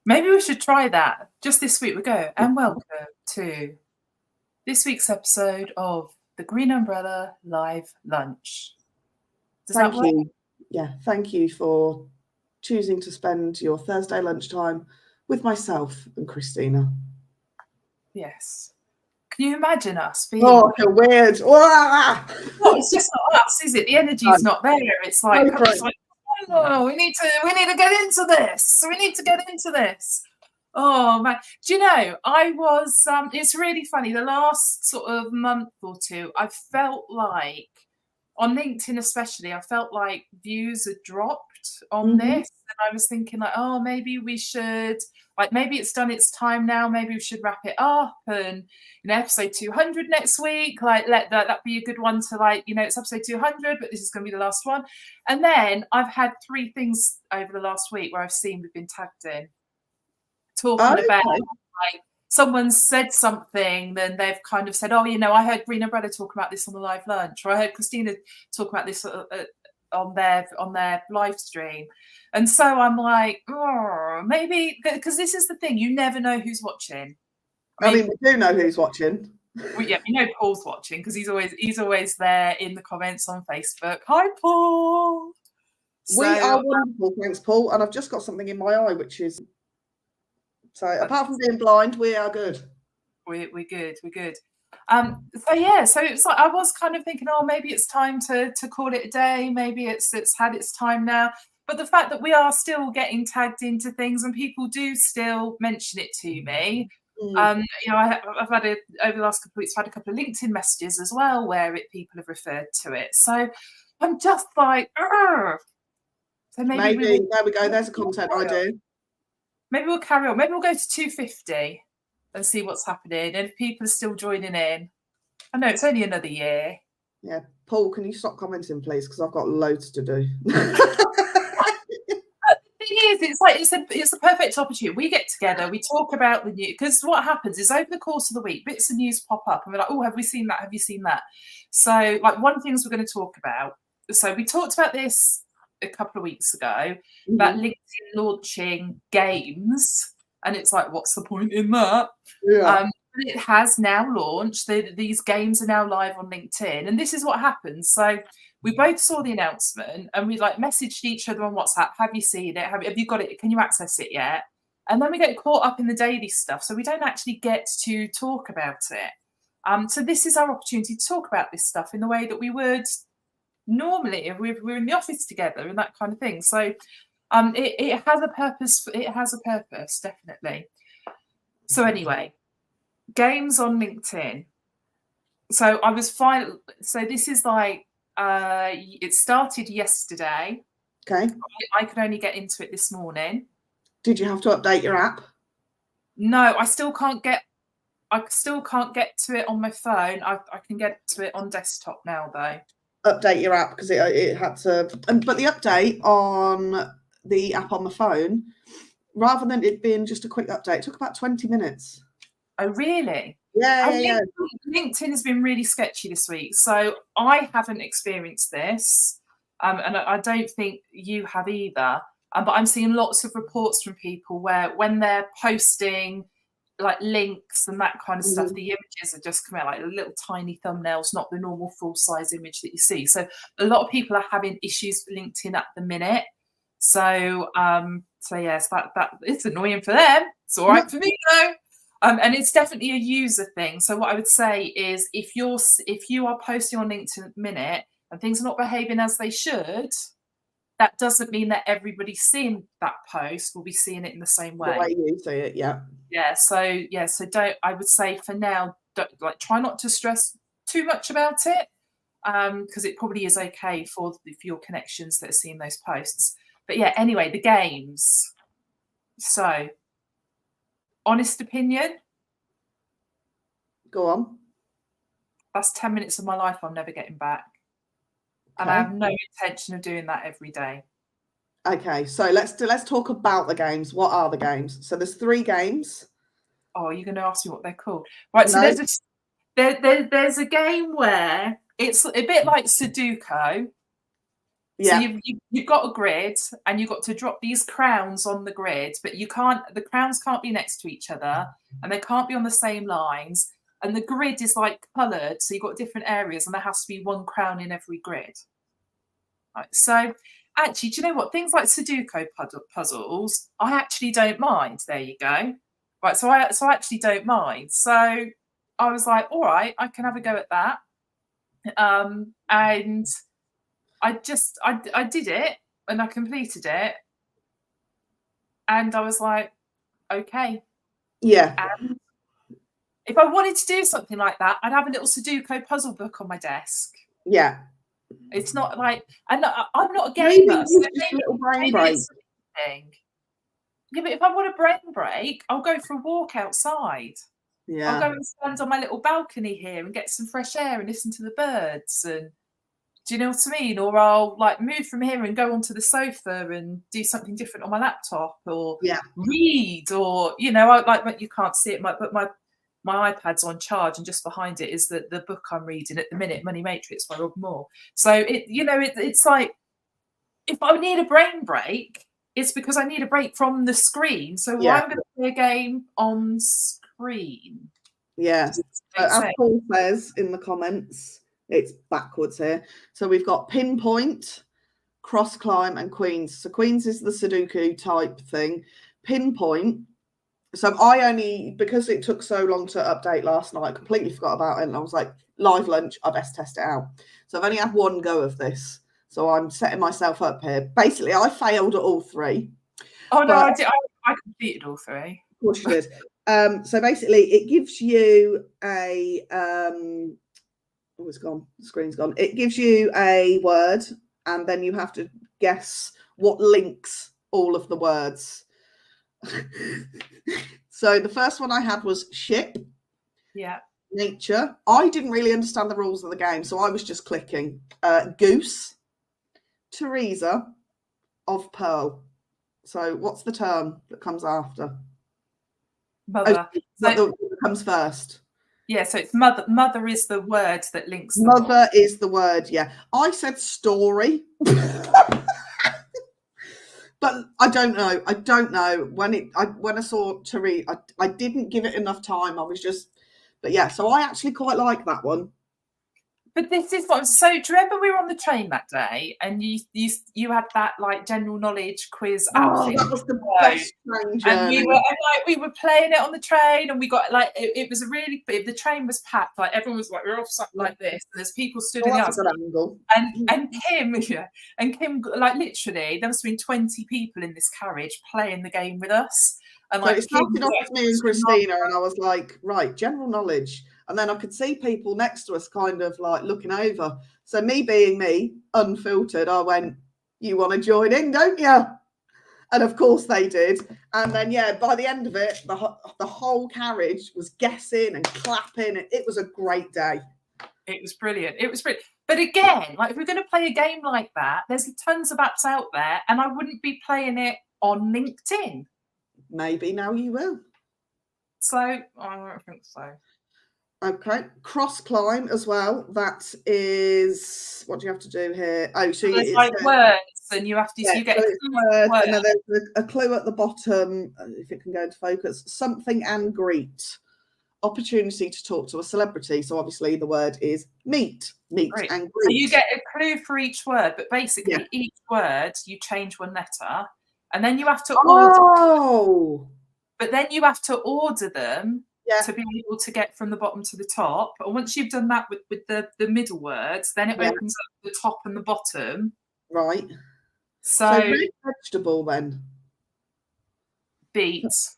Maybe we should try that. Just this week we go. And welcome to this week's episode of the Green Umbrella Live Lunch. Thank you. Yeah, thank you for choosing to spend your Thursday lunchtime with myself and Christina. Yes. Can you imagine us being... Oh, I feel weird. No, it's just not us, is it? The energy's not there. It's like, oh, we need to get into this. We need to get into this. Oh man, do you know, I was it's really funny, the last sort of month or two I felt like on LinkedIn especially, I felt like views had dropped on this, and I was thinking like, oh, maybe we should, like, maybe it's done its time now, maybe we should wrap it up, and episode 200 next week, like, let that be a good one to, like, it's episode 200, but this is going to be the last one. And then I've had 3 things over the last week where I've seen we've been tagged in talking about, like, someone said something, then they've kind of said, oh, I heard Green Umbrella talk about this on the live lunch, or I heard Christina talk about this on their live stream. And so I'm like, oh, maybe, because this is the thing, you never know who's watching. I mean, we do know who's watching. Well, yeah, Paul's watching because he's always there in the comments on Facebook. Hi, Paul. We are wonderful, thanks, Paul. And I've just got something in my eye, which is, so apart from being blind, we are good. We're good. So it's like I was kind of thinking, oh, maybe it's time to call it a day. Maybe it's had its time now. But the fact that we are still getting tagged into things and people do still mention it to me. I've had over the last couple of weeks, I've had a couple of LinkedIn messages as well where people have referred to it. So I'm just like, Urgh. So maybe there we go. There's a content idea. Maybe we'll carry on. Maybe we'll go to 250 and see what's happening. And if people are still joining in, I know it's only another year. Yeah, Paul, can you stop commenting, please? Because I've got loads to do. It's a perfect opportunity. We get together, we talk about the news, because what happens is over the course of the week, bits of news pop up and we're like, oh, have we seen that? Have you seen that? So, like, one of the things we're going to talk about. So we talked about this a couple of weeks ago about LinkedIn launching games, and it's like, what's the point in that? Yeah. It has now launched. These games are now live on LinkedIn, and this is what happens. So we both saw the announcement and we messaged each other on WhatsApp. Have you seen it? Have you got it? Can you access it yet? And then we get caught up in the daily stuff, so we don't actually get to talk about it. So this is our opportunity to talk about this stuff in the way that we would normally if we're in the office together and that kind of thing. So it has a purpose. It has a purpose, definitely. So anyway, games on LinkedIn. So I was fine. So this is like it started yesterday. Okay. I could only get into it this morning. Did you have to update your app? No, I still can't get to it on my phone. I can get to it on desktop now, though. Update your app because it had to. But the update on the app on the phone, rather than it being just a quick update, took about 20 minutes. Oh, really? Yeah. LinkedIn has been really sketchy this week, so I haven't experienced this, and I don't think you have either. But I'm seeing lots of reports from people where when they're posting like links and that kind of stuff, the images are just coming out like little tiny thumbnails, not the normal full-size image that you see. So a lot of people are having issues with LinkedIn at the minute. So yes, that it's annoying for them. It's all right for me though. And it's definitely a user thing. So what I would say is if you are posting on LinkedIn at the minute and things are not behaving as they should, that doesn't mean that everybody seeing that post will be seeing it in the same way. The way you see it, yeah. Yeah. So don't. I would say for now, try not to stress too much about it, because it probably is okay for your connections that are seeing those posts. But yeah. Anyway, the games. So, honest opinion. Go on. That's 10 minutes of my life I'm never getting back. And I have no intention of doing that every day. Okay, so let's talk about the games. What are the games? So there's 3 games. Oh, you're going to ask me what they're called, right? So there's a game where it's a bit like Sudoku, So Yeah. you've got a grid and you've got to drop these crowns on the grid, but the crowns can't be next to each other and they can't be on the same lines. And the grid is like coloured, so you've got different areas and there has to be one crown in every grid. Right. So actually, do you know what? Things like Sudoku puzzles, I actually don't mind. There you go. Right. So I actually don't mind. So I was like, all right, I can have a go at that. And I did it and I completed it. And I was like, okay. Yeah. And if I wanted to do something like that, I'd have a little Sudoku puzzle book on my desk. Yeah. It's not like, and I'm not a Maybe gamer, so just a little brain maybe break. it's something. Yeah, but if I want a brain break, I'll go for a walk outside. I'll go Yeah. and stand on my little balcony here and get some fresh air and listen to the birds. And do you know what I mean? Or I'll like move from here and go onto the sofa and do something different on my laptop, or Yeah. read, or you know, I like you can't see it, but my iPad's on charge, and just behind it is the book I'm reading at the minute, Money Matrix by Rob Moore. So it's like if I need a brain break, it's because I need a break from the screen. So Yeah. I'm going to play a game on screen. Yeah. As Paul says in the comments, it's backwards here. So we've got pinpoint, cross climb, and queens. So queens is the Sudoku type thing. Pinpoint. So I only, because it took so long to update last night, I completely forgot about it. And I was like, live lunch, I best test it out. So I've only had one go of this. So I'm setting myself up here. Basically, I failed at all three. Oh, no, I completed all three. Of course you did. So basically, it gives you a... oh, it's gone. The screen's gone. It gives you a word, and then you have to guess what links all of the words. So the first one I had was ship. Yeah. Nature. I didn't really understand the rules of the game, so I was just clicking. Goose. Teresa of Pearl. So what's the term that comes after? Mother. What comes first? Yeah, so it's mother. Mother is the word that links them Mother all. is the word, yeah. I said story. But I don't know. I don't know. When I saw Teresa, I didn't give it enough time. I was just, but yeah. So I actually quite like that one. But this is what. So do you remember we were on the train that day, and you had that like general knowledge quiz outfit? That was the best train journey. And we were playing it on the train, and we got like it was a really. The train was packed. Like everyone was like we're all sat like this, and there's people stood in the that's a good angle. And Kim, like literally, there must have been 20 people in this carriage playing the game with us. And so like it started off with me and Christina, and I was like, right, general knowledge. And then I could see people next to us kind of like looking over. So me being me, unfiltered, I went, you want to join in, don't you? And of course they did. And then, yeah, by the end of it, the whole carriage was guessing and clapping. It was a great day. It was brilliant. It was brilliant. But again, like if we're going to play a game like that, there's tons of apps out there, and I wouldn't be playing it on LinkedIn. Maybe now you will. So I don't think so. Okay, cross climb as well. That is, what do you have to do here? Oh, so it's like words, and you have to. Yeah, so you get a word, and then there's a clue at the bottom. If it can go into focus, something and greet. Opportunity to talk to a celebrity. So obviously the word is meet and greet. So you get a clue for each word, but basically each word you change one letter, and then you have to order. But then you have to order them to be able to get from the bottom to the top. And once you've done that with the middle words, then it opens up the top and the bottom. Right. So red vegetable then. Beets.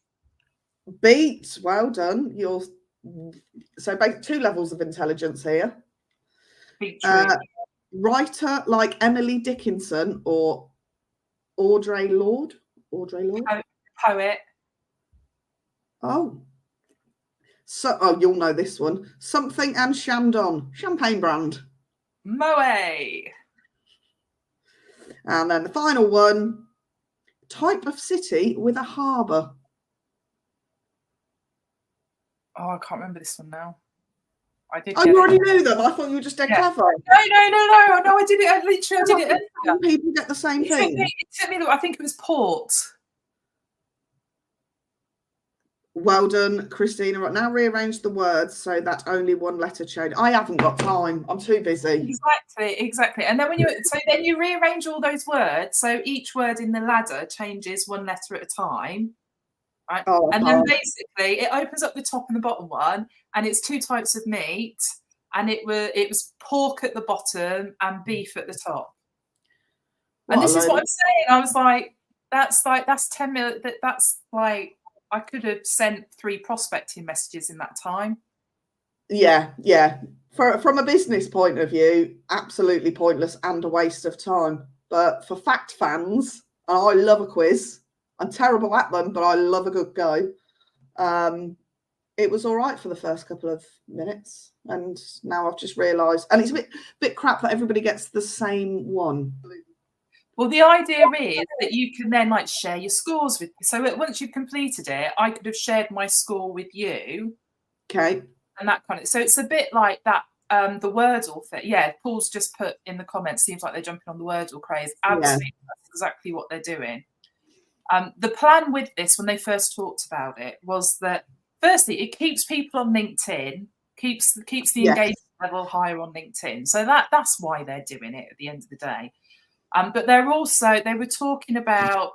Beets. Well done. So basically 2 levels of intelligence here. Writer like Emily Dickinson or Audre Lorde. Poet. Oh. So you'll know this one. Something and Chandon. Champagne brand. Moët. And then the final one. Type of city with a harbour. Oh, I can't remember this one now. I did. Oh, you already knew them. I thought you were just dead clever. No, I did it. I did it. Some people get the same thing. It took me. I think it was Port. Well done, Christina. Right, now rearrange the words so that only one letter change. I haven't got time. I'm too busy. Exactly. And then then you rearrange all those words, so each word in the ladder changes one letter at a time. Right. Oh, and then basically it opens up the top and the bottom one, and it's 2 types of meat, and it was pork at the bottom and beef at the top. And this is what I'm saying. I was like, that's 10 minutes. That's like, I could have sent 3 prospecting messages in that time. Yeah. From a business point of view, absolutely pointless and a waste of time. But for fact fans, and I love a quiz. I'm terrible at them, but I love a good go. It was all right for the first couple of minutes, and now I've just realised, and it's a bit crap that everybody gets the same one. Well, the idea is that you can then like share your scores with. So once you've completed it, I could have shared my score with you. Okay. And that kind of. So it's a bit like that. The Wordle thing. Yeah, Paul's just put in the comments. Seems like they're jumping on the Wordle craze. Absolutely, that's exactly what they're doing. The plan with this, when they first talked about it, was that firstly, it keeps people on LinkedIn, keeps the engagement level higher on LinkedIn. So that's why they're doing it at the end of the day. But they were talking about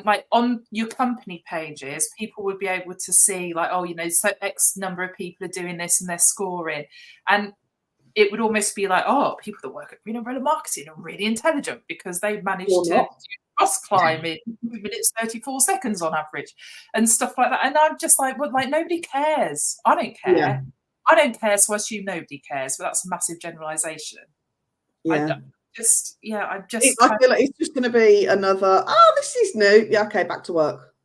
like on your company pages, people would be able to see like, oh, so X number of people are doing this and they're scoring. And it would almost be like, oh, people that work at Green Umbrella Marketing are really intelligent because they managed to cross climb in 2 minutes 34 seconds on average and stuff like that. And I'm just like, well, like nobody cares. I don't care. Yeah. I don't care, so I assume nobody cares, but that's a massive generalization. Yeah. I feel like it's just going to be another, this is new. Yeah, okay, back to work.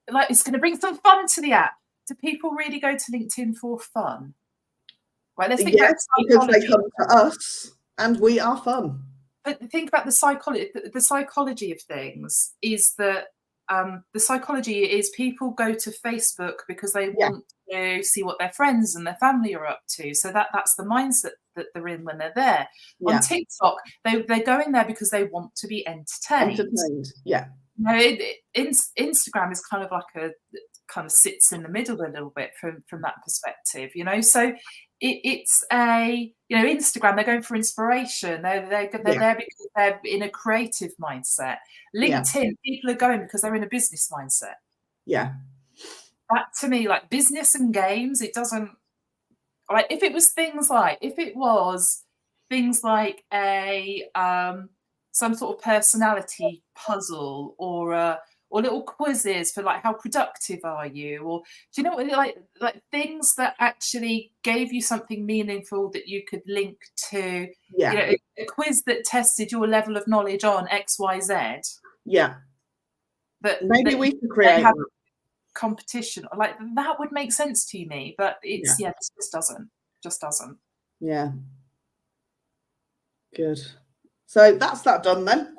Like it's going to bring some fun to the app. Do people really go to LinkedIn for fun? Right, let's think about because they come to us and we are fun. But think about the psychology. The psychology of things is that the psychology is people go to Facebook because they want to see what their friends and their family are up to. So that's the mindset that they're in when they're there. Yeah. On TikTok, they go in there because they want to be entertained. Yeah. Instagram is kind of like kind of sits in the middle a little bit from that perspective, So it's a Instagram, they're going for inspiration. They're there because they're in a creative mindset. LinkedIn, people are going because they're in a business mindset. Yeah. That to me, like business and games, it doesn't like if it was things like a some sort of personality puzzle or little quizzes for like how productive are you, or do you know what, like things that actually gave you something meaningful that you could link to a quiz that tested your level of knowledge on XYZ. But maybe we could create competition like that would make sense to me, but it's this just doesn't. Yeah, good. So that's that done then.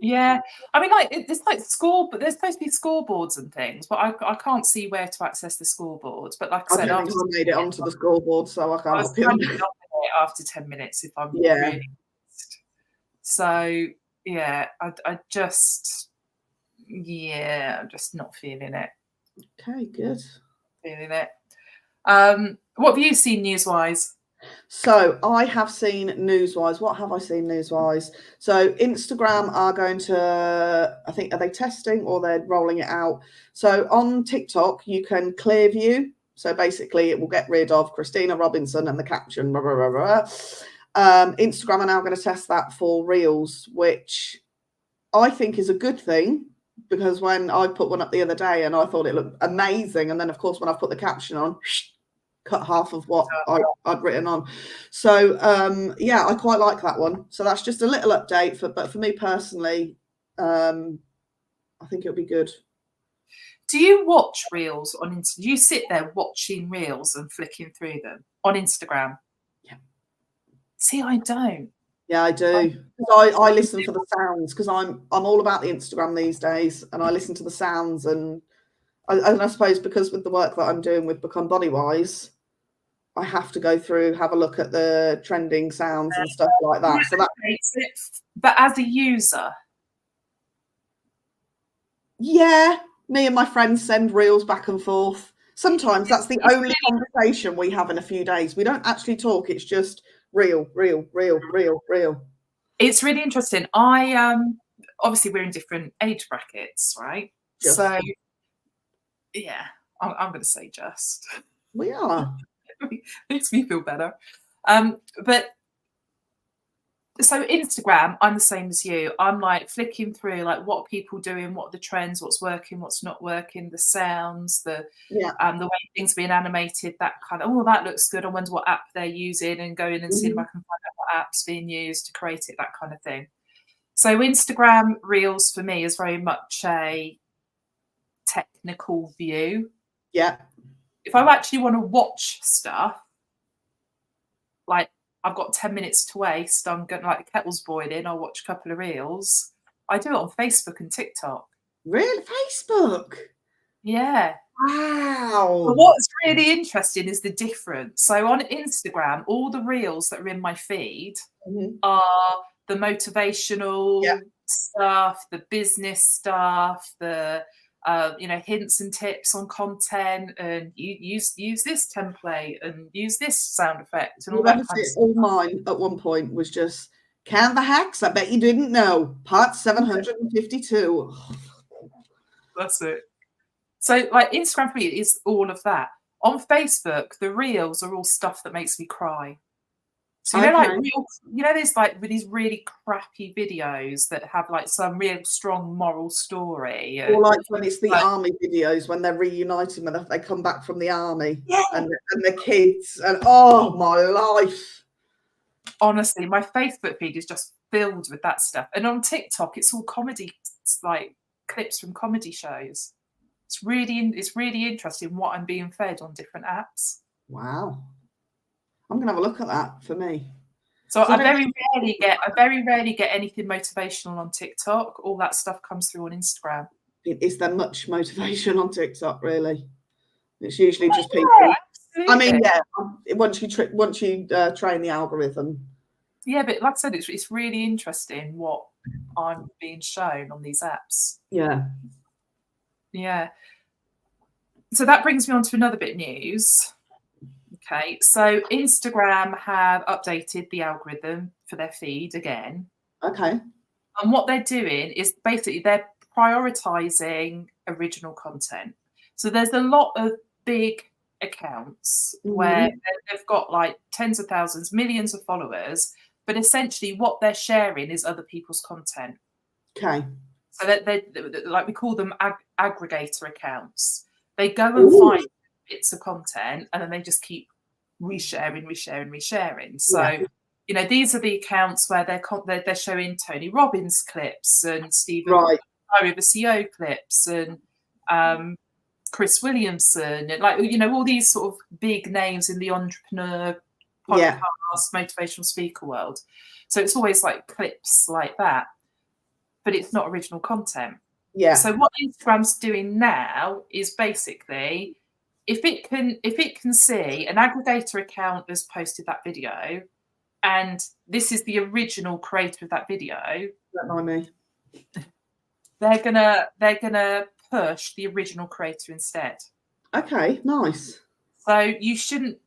Yeah, I mean, like it's like but there's supposed to be scoreboards and things, but I can't see where to access the scoreboards. But like I said, I made it onto the scoreboard, so I can't help you. After 10 minutes, if I'm really honest. So I'm just not feeling it. Okay, good. Feeling it. What have you seen news-wise? So I have seen news-wise. What have I seen news-wise? So Instagram are going to, I think, are they testing or they're rolling it out? So on TikTok, you can clear view. So basically, it will get rid of Christina Robinson and the caption. Blah, blah, blah, blah. Instagram are now going to test that for Reels, which I think is a good thing, because when I put one up the other day and I thought it looked amazing, and then of course when I put the caption on, cut half of what I'd written on. So I quite like that one. So that's just a little update but for me personally, I think it'll be good. Do you watch Reels on Instagram? Do you sit there watching Reels and flicking through them on Instagram? Yeah. See, I don't. Yeah, I do. I listen for the sounds, because I'm all about the Instagram these days, and I listen to the sounds, and I suppose because with the work that I'm doing with Become Bodywise, I have to go through, have a look at the trending sounds and stuff like that. So that, but as a user, yeah, me and my friends send reels back and forth. Sometimes that's the only conversation we have in a few days. We don't actually talk. It's just reel. It's really interesting. I obviously we're in different age brackets, right? Just. So yeah, I'm going to say just. We are. Makes me feel better. But so Instagram, I'm the same as you. I'm like flicking through, like what are people doing, what are the trends, what's working, what's not working, the sounds, the way things are being animated, that kind of, oh, that looks good. I wonder what app they're using, and go in and see if I can find out what app's being used to create it, that kind of thing. So Instagram Reels for me is very much a technical view. Yeah. If I actually want to watch stuff, like I've got 10 minutes to waste, I'm going, like the kettle's boiling, I'll watch a couple of reels. I do it on Facebook and TikTok. Really? Facebook? Yeah. Wow. But what's really interesting is the difference. So on Instagram, all the reels that are in my feed are the motivational stuff, the business stuff, the hints and tips on content, and you use this template and use this sound effect and all that kind of stuff. All mine at one point was just Canva hacks. I bet you didn't know. Part 752. That's it. So like Instagram for me is all of that. On Facebook, the reels are all stuff that makes me cry. So there's like these really crappy videos that have like some real strong moral story. Or like when it's the army videos when they're reuniting when they come back from the army and the kids, and oh my life. Honestly, my Facebook feed is just filled with that stuff. And on TikTok, it's all comedy, like clips from comedy shows. It's really interesting what I'm being fed on different apps. Wow. I'm gonna have a look at that for me. So I very rarely get anything motivational on TikTok. All that stuff comes through on Instagram. Is there much motivation on TikTok, really? It's usually just people. I mean, once you train the algorithm. Yeah, but like I said, it's really interesting what I'm being shown on these apps. Yeah. Yeah. So that brings me on to another bit of news. Okay, so Instagram have updated the algorithm for their feed again. Okay. And what they're doing is basically they're prioritizing original content. So there's a lot of big accounts where they've got like tens of thousands, millions of followers, but essentially what they're sharing is other people's content. Okay. So they like, we call them aggregator accounts. They go and find bits of content and then they just keep resharing. So these are the accounts where they're showing Tony Robbins clips and Stephen Diary of a CEO clips and Chris Williamson, and all these sort of big names in the entrepreneur podcast motivational speaker world. So it's always like clips like that, but it's not original content. Yeah. So what Instagram's doing now is basically, if it can see an aggregator account has posted that video, and this is the original creator of that video, don't mind me, they're gonna push the original creator instead. Okay, nice. So you shouldn't.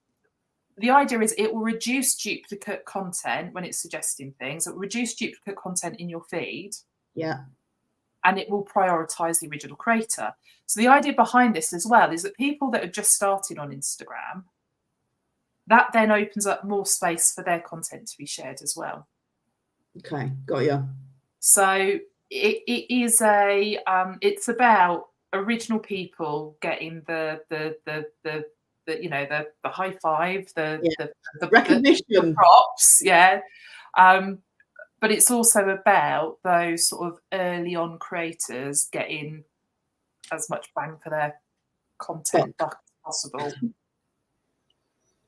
The idea is it will reduce duplicate content when it's suggesting things. It will reduce duplicate content in your feed. Yeah. And it will prioritize the original creator. So the idea behind this as well is that people that are just starting on Instagram, that then opens up more space for their content to be shared as well. Okay, got you. So it is it's about original people getting the high five, the recognition, the props, but it's also about those sort of early on creators getting as much bang for their content buck as possible.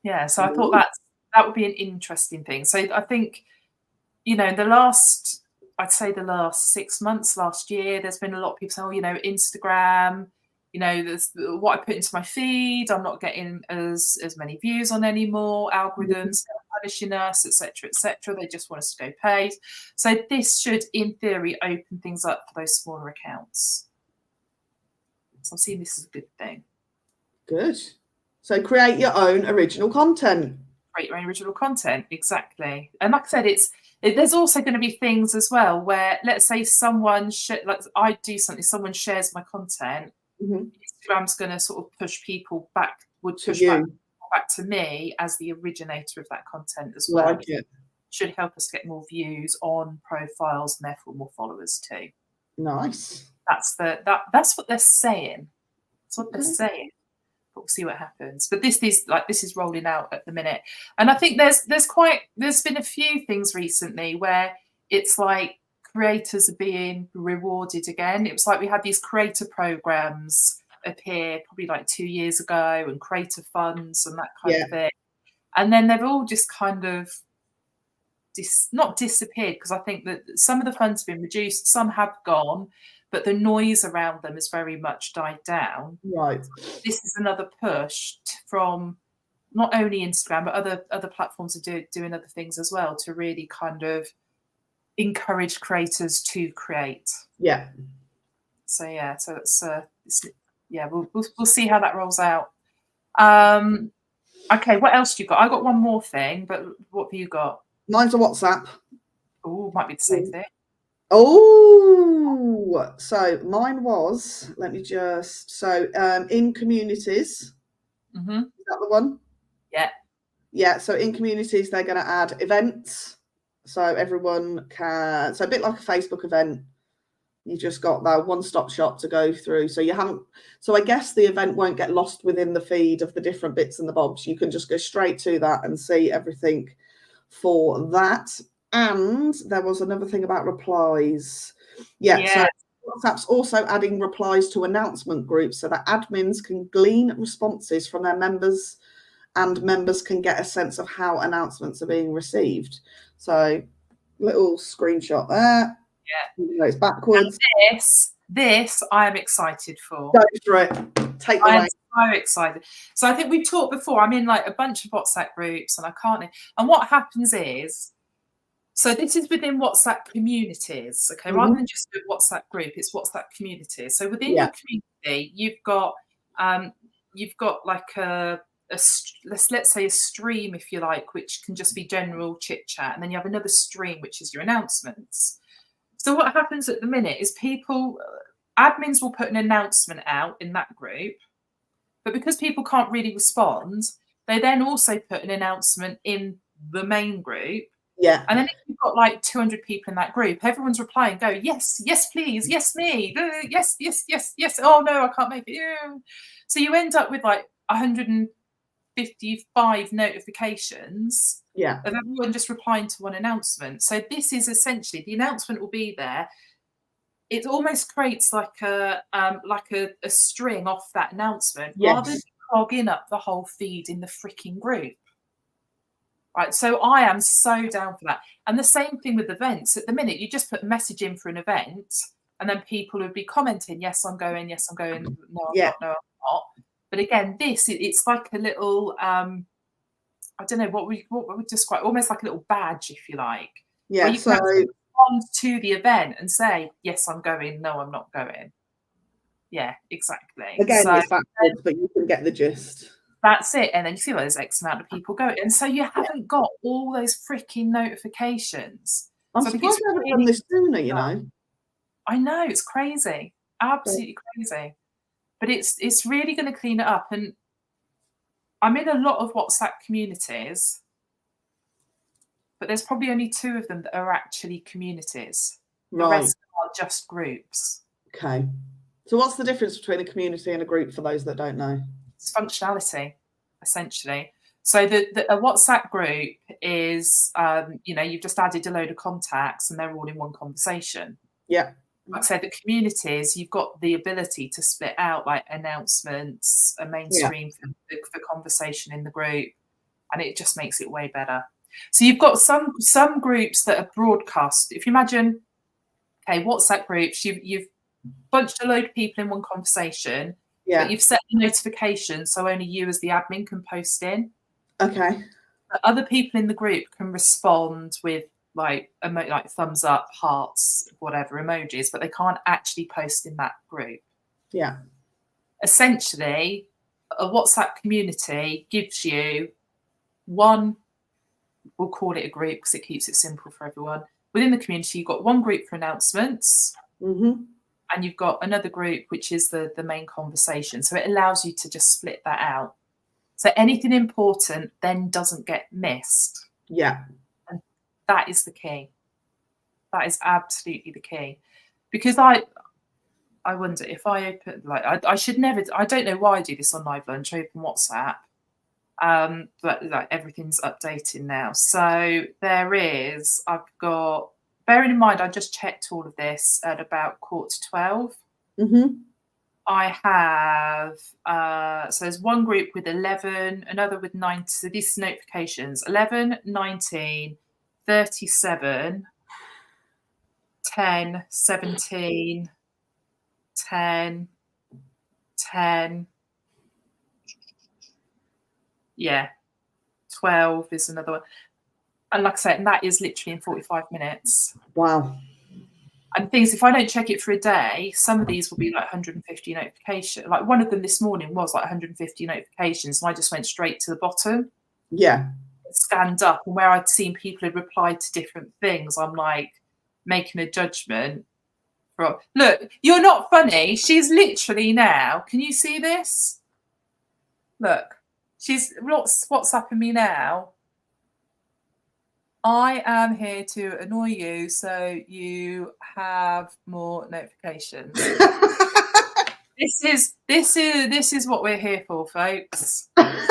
Yeah, so I thought that would be an interesting thing. So I think, in the last 6 months, last year, there's been a lot of people saying, Instagram you know, there's what I put into my feed, I'm not getting as many views on anymore, algorithms are punishing us, etc., etc. They just want us to go paid. So this should, in theory, open things up for those smaller accounts. So I'm seeing this as a good thing. Good. So create your own original content. Create your own original content, exactly. And like I said, there's also going to be things as well where, let's say someone like I do something, someone shares my content, Instagram's going to sort of push people back, back to me as the originator of that content as well. Like it. Should help us get more views on profiles and therefore more followers too. Nice. That's what they're saying. That's what they're saying. But we'll see what happens. But this is rolling out at the minute, and I think there's been a few things recently where it's like creators are being rewarded again. It was like we had these creator programs appear probably like 2 years ago, and creator funds and that kind of thing, and then they've all just kind of not disappeared, because I think that some of the funds have been reduced, some have gone, but the noise around them has very much died down. Right. This is another push from not only Instagram, but other platforms are doing other things as well to really kind of encourage creators to create. Yeah. So yeah, so it's we'll see how that rolls out. Okay, what else do you got? I got one more thing, but what have you got? Mine's a WhatsApp. Oh, might be the same thing. Oh, so mine was, let me just, in communities. Is that the one? Yeah. Yeah, so in communities, they're going to add events. So everyone can, so a bit like a Facebook event, you just got that one-stop shop to go through. So I guess the event won't get lost within the feed of the different bits and the bobs. You can just go straight to that and see everything for that. And there was another thing about replies. So WhatsApp's also adding replies to announcement groups so that admins can glean responses from their members, and members can get a sense of how announcements are being received. So little screenshot there. Yeah. It's backwards. And this I am excited for. Go for it. Take the I am so excited. So I think we've talked before. I'm in like a bunch of WhatsApp groups, and I can't. And what happens is, so this is within WhatsApp communities, okay? Rather than just a WhatsApp group, it's WhatsApp communities. So within your community, you've got like let's say a stream, if you like, which can just be general chit chat, and then you have another stream which is your announcements. So what happens at the minute is admins will put an announcement out in that group, but because people can't really respond, they then also put an announcement in the main group. Yeah. And then if you've got like 200 people in that group, everyone's replying, go, yes, yes, please, yes, me, yes, yes, yes, yes. Oh no, I can't make it. Yeah. So you end up with like 155 notifications of everyone just replying to one announcement. So this is essentially, the announcement will be there. It almost creates like a string off that announcement, rather than clogging up the whole feed in the freaking group. Right, so I am so down for that. And the same thing with events. At the minute, you just put a message in for an event, and then people would be commenting, yes, I'm going, no, I'm not, no, I'm not. But again, it's like a little, I don't know what we would describe, almost like a little badge, if you like. Yeah, where you can respond to the event and say, yes, I'm going, no, I'm not going. Yeah, exactly. Again, it's backwards, but you can get the gist. That's it. And then you see there's X amount of people going. And so you haven't got all those freaking notifications. I'm surprised I haven't done this sooner, you know. I know, it's crazy. Absolutely crazy. But it's really going to clean it up. And I'm in a lot of WhatsApp communities, but there's probably only 2 of them that are actually communities. The rest are just groups. Okay. So what's the difference between a community and a group for those that don't know? It's functionality, essentially. So a WhatsApp group is, you've just added a load of contacts and they're all in one conversation. Yeah. Like I said, the communities, you've got the ability to split out like announcements, a mainstream for conversation in the group, and it just makes it way better. So you've got some groups that are broadcast. If you imagine, okay, WhatsApp groups, you've bunched a load of people in one conversation. Yeah. But you've set the notification so only you as the admin can post in. Okay. But other people in the group can respond with like thumbs up, hearts, whatever emojis, but they can't actually post in that group. Yeah. Essentially, a WhatsApp community gives you one, we'll call it a group because it keeps it simple for everyone. Within the community, you've got one group for announcements, and you've got another group which is the main conversation. So it allows you to just split that out. So anything important then doesn't get missed. Yeah. And that is the key. That is absolutely the key. Because I wonder if I open, like, I should never, I don't know why I do this on Live Lunch, I open WhatsApp. But like everything's updating now. So there is, I've got, bearing in mind, I just checked all of this at about 11:45. I have, so there's one group with 11, another with 9. So these notifications, 11, 19, 37, 10, 17, 10, 10. Yeah, 12 is another one. And like I said, and that is literally in 45 minutes. Wow. And things, if I don't check it for a day, some of these will be like 150 notifications. Like one of them this morning was like 150 notifications, and I just went straight to the bottom. Yeah. Scanned up, and where I'd seen people had replied to different things, I'm like making a judgment. Look, you're not funny. She's literally now. Can you see this? Look. She's WhatsApping me now. I am here to annoy you so you have more notifications. This is what we're here for, folks. This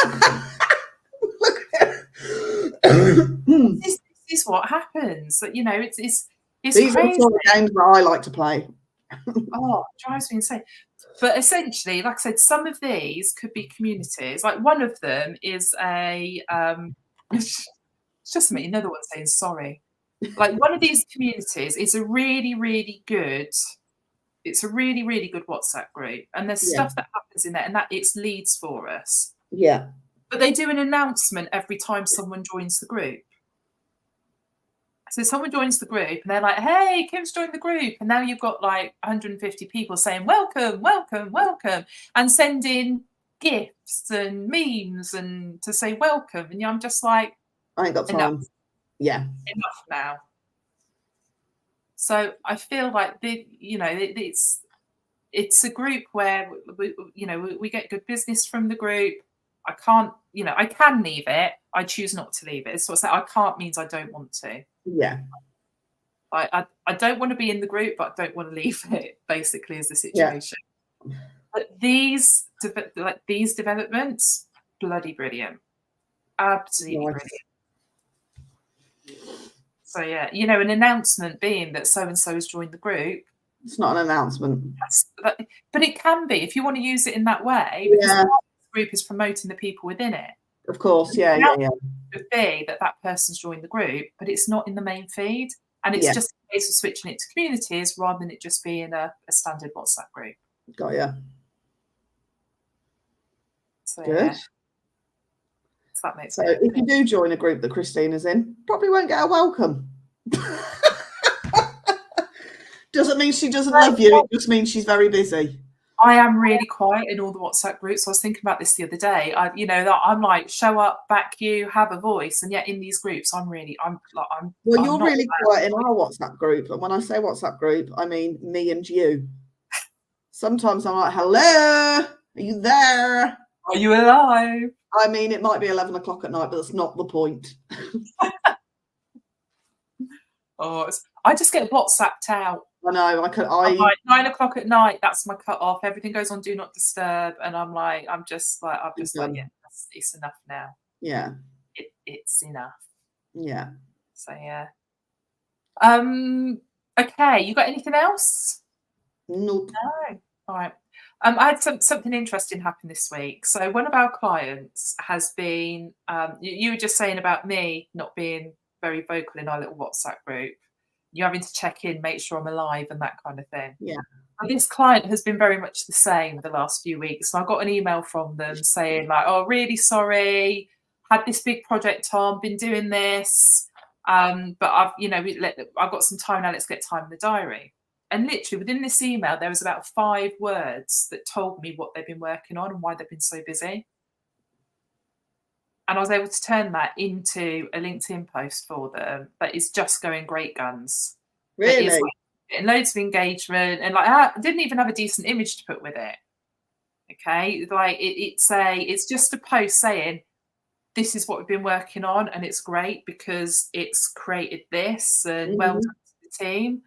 is what happens. You know, it's these crazy. are the sort of games that I like to play. Oh, it drives me insane. But essentially, like I said, some of these could be communities. Like one of them is a, it's just me, another one saying sorry. Like one of these communities is a really, really good, it's a really, really good WhatsApp group. And there's stuff that happens in there, and that it's leads for us. Yeah. But they do an announcement every time someone joins the group. So someone joins the group and they're like, hey, Kim's joined the group. And now you've got like 150 people saying, welcome, welcome, welcome, and sending gifts and memes and to say welcome. And I'm just like, I ain't got time. Enough. Yeah. Enough now. So I feel like, it's a group where, we get good business from the group. I can't, I can leave it. I choose not to leave it. It's what I can't means I don't want to. Yeah. I don't want to be in the group, but I don't want to leave it, basically, is the situation. Yeah. But these developments, bloody brilliant. Absolutely brilliant. So, yeah, an announcement being that so-and-so has joined the group. It's not an announcement. But it can be if you want to use it in that way, because the group is promoting the people within it. Of course, yeah. It could be that person's joined the group, but it's not in the main feed. And it's just a case of switching it to communities rather than it just being a standard WhatsApp group. Got ya. So, good. Yeah. So that makes sense. If you do join a group that Christina's in, probably won't get a welcome. Doesn't mean she doesn't love you. It just means she's very busy. I am really quiet in all the WhatsApp groups. I was thinking about this the other day. I'm like, show up, back you, have a voice, and yet in these groups, I'm really quiet in our WhatsApp group. And when I say WhatsApp group, I mean me and you. Sometimes I'm like, hello, are you there? Are you alive? I mean, it might be 11 o'clock at night, but that's not the point. I just get WhatsApped out. I know. I'm like 9 o'clock at night. That's my cut off. Everything goes on do not disturb, and I'm just like, yeah, it's enough now. Yeah, it's enough. Yeah. So yeah. Okay. You got anything else? Nope. No. All right. I had something interesting happen this week. So one of our clients has been. You were just saying about me not being very vocal in our little WhatsApp group. You having to check in, make sure I'm alive and that kind of thing. Yeah. This client has been very much the same the last few weeks. So I got an email from them saying like, oh, really sorry, had this big project on, been doing this, but I've got some time now, let's get time in the diary. And literally within this email, there was about 5 words that told me what they've been working on and why they've been so busy. And I was able to turn that into a LinkedIn post for them that is just going great guns. Really? Getting loads of engagement, and like I didn't even have a decent image to put with it. Okay, like it's just a post saying this is what we've been working on, and it's great because it's created this, and well done to the team.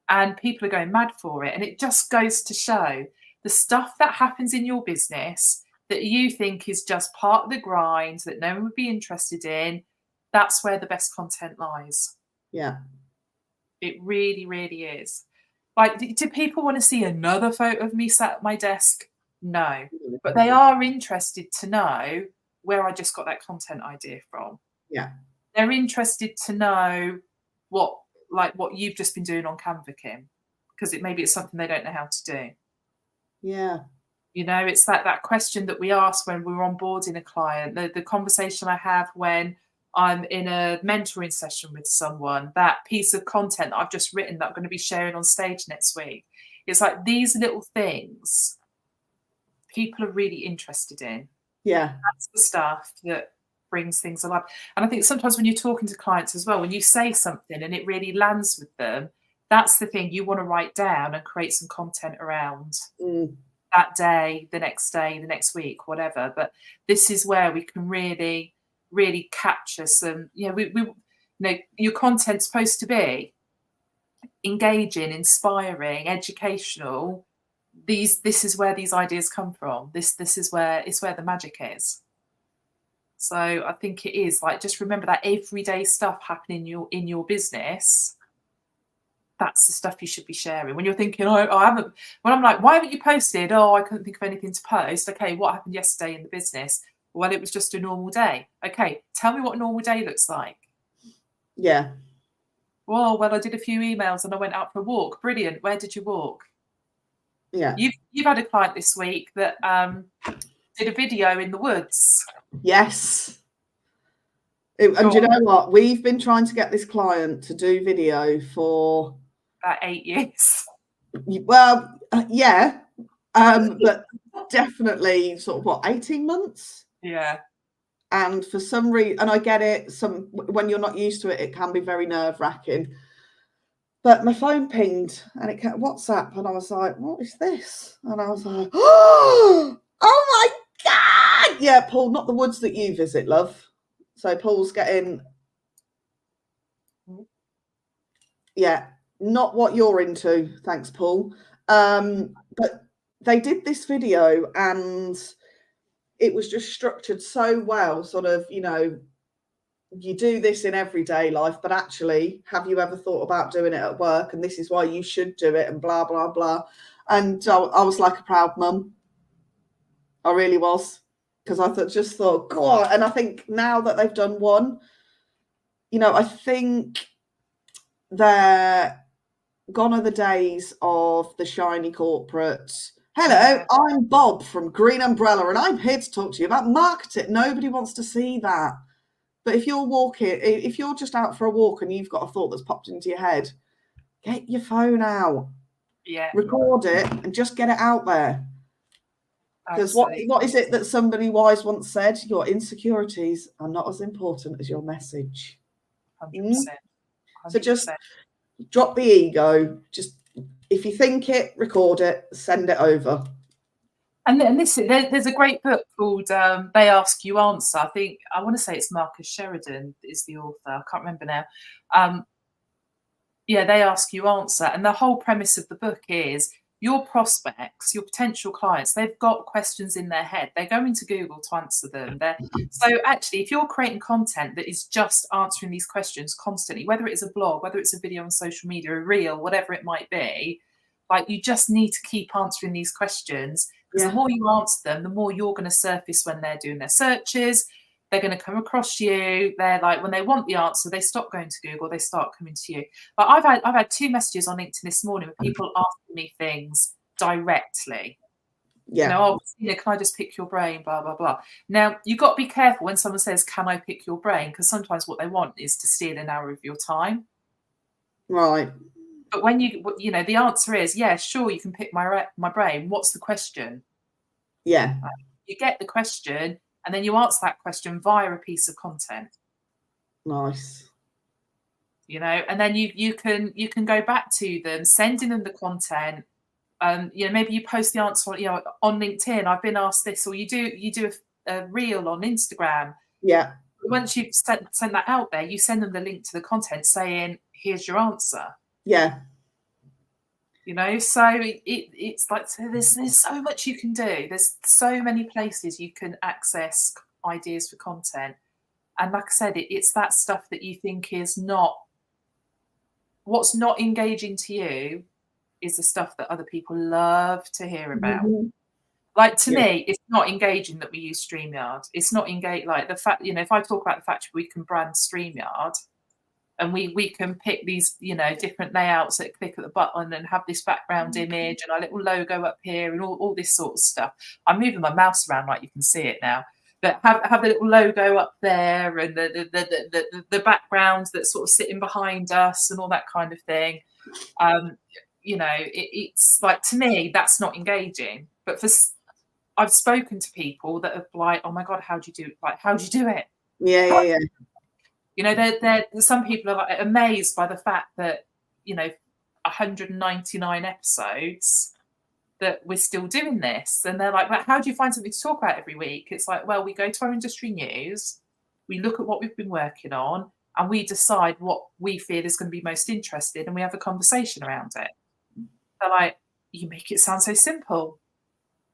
And people are going mad for it. And it just goes to show the stuff that happens in your business that you think is just part of the grind, that no one would be interested in. That's where the best content lies. Yeah. It really, really is. Like, do people want to see another photo of me sat at my desk? No. But they are interested to know where I just got that content idea from. Yeah. They're interested to know what you've just been doing on Canva, Kim, because maybe it's something they don't know how to do. Yeah. It's that question that we ask when we're onboarding a client, the conversation I have when I'm in a mentoring session with someone, that piece of content that I've just written that I'm going to be sharing on stage next week. It's like these little things people are really interested in. Yeah. That's the stuff that brings things alive. And I think sometimes when you're talking to clients as well, when you say something and it really lands with them, that's the thing you want to write down and create some content around that day, the next week, whatever. But this is where we can really, really capture some, your content's supposed to be engaging, inspiring, educational. This is where these ideas come from. This is where the magic is. So I think it is like, just remember that everyday stuff happening in your business. That's the stuff you should be sharing. When you're thinking, I haven't, when I'm like, why haven't you posted? Oh, I couldn't think of anything to post. Okay, what happened yesterday in the business? Well, it was just a normal day. Okay, tell me what a normal day looks like. Yeah. Well, I did a few emails and I went out for a walk. Brilliant. Where did you walk? Yeah. You've had a client this week that did a video in the woods. Yes. And do you know what? We've been trying to get this client to do video for about 8 years. Well, yeah. But definitely sort of 18 months? Yeah. And for some reason, and I get it, when you're not used to it, it can be very nerve-wracking. But my phone pinged and it kept WhatsApp, and I was like, what is this? And I was like, oh my God. Yeah, Paul, not the woods that you visit, love. So Paul's getting, yeah, not what you're into. Thanks, Paul. But they did this video and it was just structured so well, sort of, you do this in everyday life, but actually, have you ever thought about doing it at work? And this is why you should do it, and blah, blah, blah. And I was like a proud mum. I really was. Because I just thought, God. And I think now that they've done one, I think they're gone are the days of the shiny corporate. Hello, I'm Bob from Green Umbrella, and I'm here to talk to you about marketing. Nobody wants to see that. But if you're just out for a walk and you've got a thought that's popped into your head, get your phone out. Yeah. Record it and just get it out there. Because what is it that somebody wise once said? Your insecurities are not as important as your message. 100%. So just drop the ego. Just, if you think it, record it, send it over. And listen, there's a great book called They Ask You Answer. I want to say it's Marcus Sheridan is the author. I can't remember now. Yeah, They Ask You Answer. And the whole premise of the book is your prospects, your potential clients, they've got questions in their head. They're going to Google to answer them. So actually, if you're creating content that is just answering these questions constantly, whether it's a blog, whether it's a video on social media, a reel, whatever it might be, like you just need to keep answering these questions. Because the more you answer them, the more you're going to surface when they're doing their searches. They're going to come across you. They're like, when they want the answer, they stop going to Google, they start coming to you. But I've had 2 messages on LinkedIn this morning with people asking me things directly. Yeah. You know, oh, can I just pick your brain? Blah, blah, blah. Now, you've got to be careful when someone says, can I pick your brain? Because sometimes what they want is to steal an hour of your time. Right. But when you know, the answer is, yeah, sure, you can pick my brain. What's the question? Yeah. You get the question, and then you answer that question via a piece of content. Nice. You know, and then you can go back to them, sending them the content. You know, maybe you post the answer, you know, on LinkedIn. I've been asked this, or you do a reel on Instagram. Yeah. Once you've sent that out there, you send them the link to the content saying, here's your answer. Yeah. You know, so it's like, so there's so much you can do. There's so many places you can access ideas for content. And like I said, it's that stuff that you think is not, what's not engaging to you is the stuff that other people love to hear about. Mm-hmm. Like, to me, it's not engaging that we use StreamYard. It's not engage, like the fact, you know, if I talk about the fact we can brand StreamYard and we can pick these, you know, different layouts that click at the button and have this background image and our little logo up here and all this sort of stuff. I'm moving my mouse around like you can see it now. But have the little logo up there and the backgrounds that sort of sitting behind us and all that kind of thing. You know, it's like, to me, that's not engaging. But I've spoken to people that are like, oh my God, how do you do it? Like, how do you do it? Yeah. You know, some people are like amazed by the fact that, you know, 199 episodes that we're still doing this. And they're like, well, how do you find something to talk about every week? It's like, well, we go to our industry news, we look at what we've been working on, and we decide what we feel is going to be most interested, and we have a conversation around it. They're like, you make it sound so simple.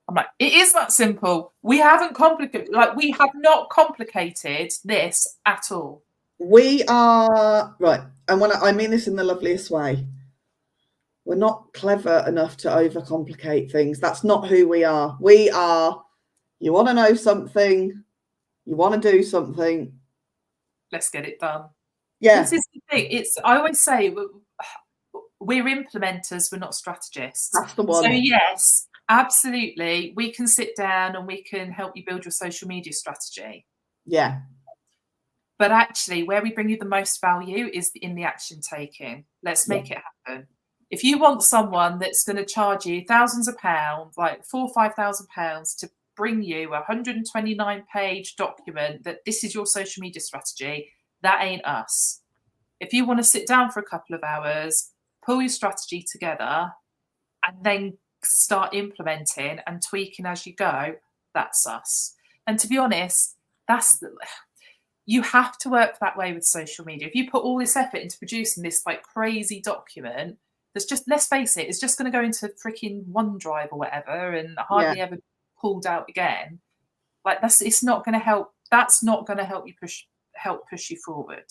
I'm like, it is that simple. We haven't complicated, like, we have not complicated this at all. We are, right, and when I mean this in the loveliest way, we're not clever enough to overcomplicate things. That's not who we are. We are, you want to know something, you want to do something, let's get it done. Yeah. This is the thing. I always say we're implementers, we're not strategists. That's the one. So yes, absolutely, we can sit down and we can help you build your social media strategy. Yeah. But actually, where we bring you the most value is in the action taking. Let's make it happen. If you want someone that's going to charge you thousands of pounds, like £4,000 or £5,000, to bring you a 129-page document that this is your social media strategy, that ain't us. If you want to sit down for a couple of hours, pull your strategy together, and then start implementing and tweaking as you go, that's us. And to be honest, you have to work that way with social media. If you put all this effort into producing this like crazy document, that's just, let's face it, it's just going to go into freaking OneDrive or whatever and hardly ever pulled out again. Like, it's not going to help. That's not going to help you push you forward.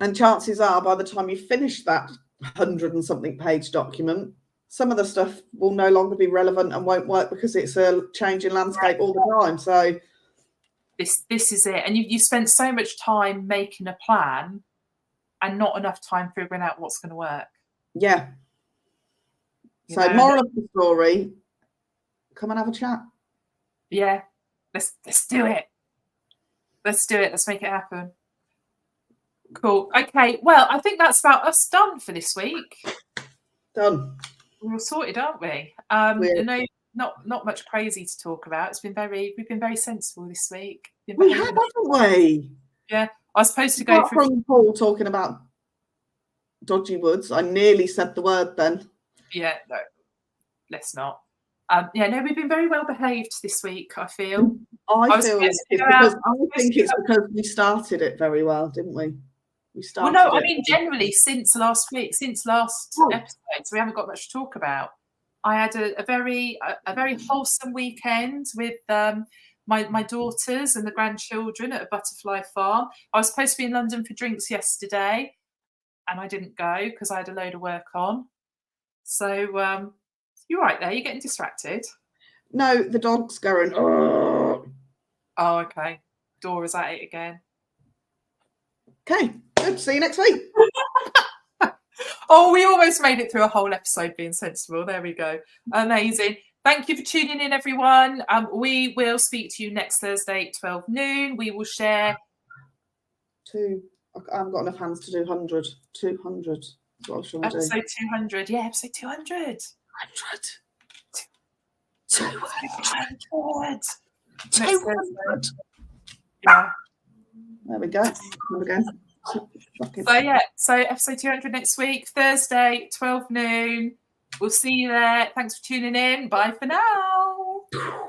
And chances are, by the time you finish that 100 and something page document, some of the stuff will no longer be relevant and won't work because it's a changing landscape all the time. So this is it. And you spent so much time making a plan and not enough time figuring out what's going to work. Yeah. So moral of the story, come and have a chat. Yeah. Let's do it. Let's do it. Let's make it happen. Cool. Okay. Well, I think that's about us done for this week. Done. We're all sorted, aren't we? No, not much crazy to talk about. We've been very sensible this week. We have, haven't we? Yeah. I was supposed to go from Paul talking about dodgy woods. I nearly said the word then. Yeah, no, let's not. We've been very well behaved this week, I feel. I think it's because we started it very well, didn't we? Well, no, I mean, generally, since last episode, so we haven't got much to talk about. I had a very wholesome weekend with my daughters and the grandchildren at a butterfly farm. I was supposed to be in London for drinks yesterday, and I didn't go because I had a load of work on. So you're right there. You're getting distracted. No, the dog's going. Oh, okay. Dora's at it again. Okay, good. See you next week. Oh, we almost made it through a whole episode being sensible. There we go. Amazing. Thank you for tuning in, everyone. We will speak to you next Thursday at 12 noon. We will share. I haven't got enough hands to do 100. 200. What else shall we do? Episode 200. Yeah, episode 200. 200. 200. Yeah. There we go. And again. So episode 200 next week, Thursday, 12 noon. We'll see you there. Thanks for tuning in. Bye for now.